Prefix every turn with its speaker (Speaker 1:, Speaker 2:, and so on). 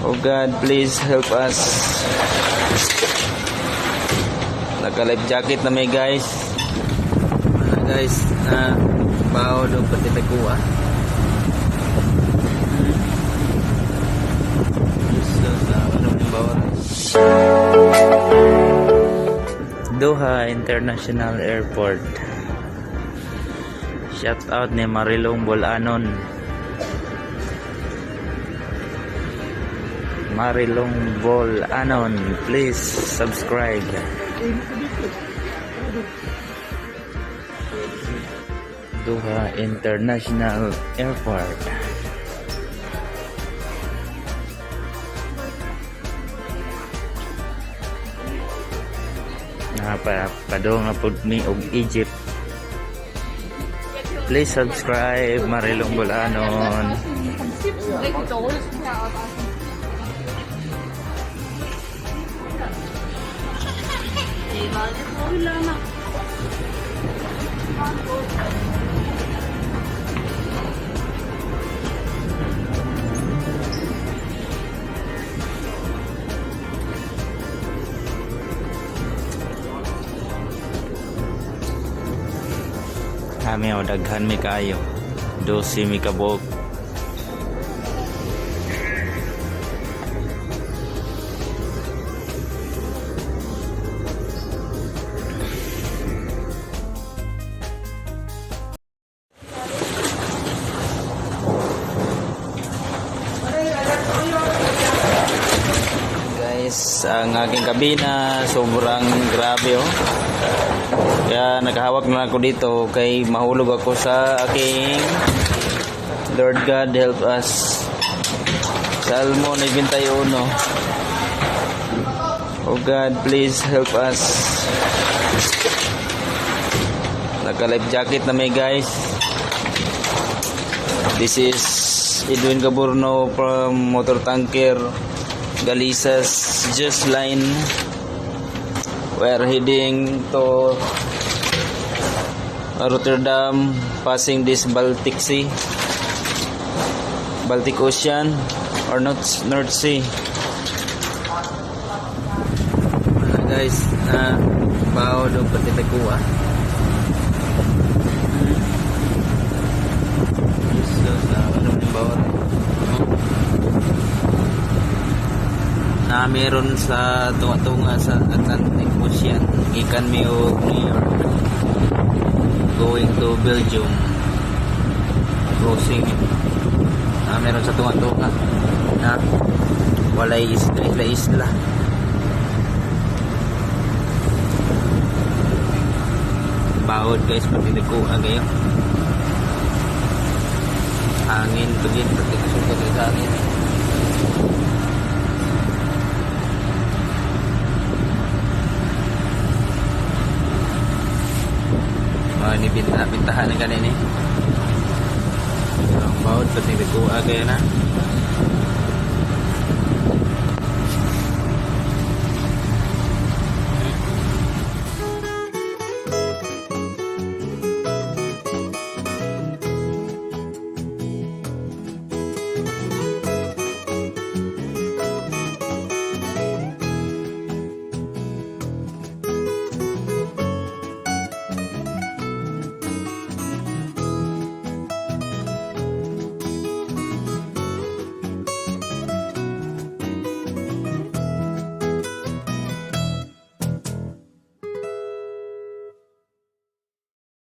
Speaker 1: Oh God, please help us. Naka-life jacket na may guys. Guys, baho daw pati nagkuha. Doha International Airport. Shout out ni Marilong Bolanon. Marilong Bolanon, please subscribe. Doha International Airport. Padong na po mi og Egypt. Please subscribe Marilong Bolanon. Kami o daghan mi kayo. 12 mi kabog. Guys, ang aking kabina sobrang grabe oh. Kaya nakahawak na ako dito kay mahulog ako sa aking Lord God help us. Salmo 91. Oh God, please help us. Naka-life jacket na may guys. This is Edwin Gaburno from Motor Tanker Galisas Just Line. We are heading to Rotterdam, passing this Baltic Sea, Baltic Ocean or North Sea. Guys, baho daw pati nagkuha. Meron sa tunga-tunga sa Atlantic Ocean gikan mi og New York going to Belgium crossing. Meron sa tunga-tunga na walay isla bawod guys pati nagkuha kayo hangin tugin pati kusukot sa hangin. Ini pintahan ng kanini. Ang bawod pati nagkuha kaya na.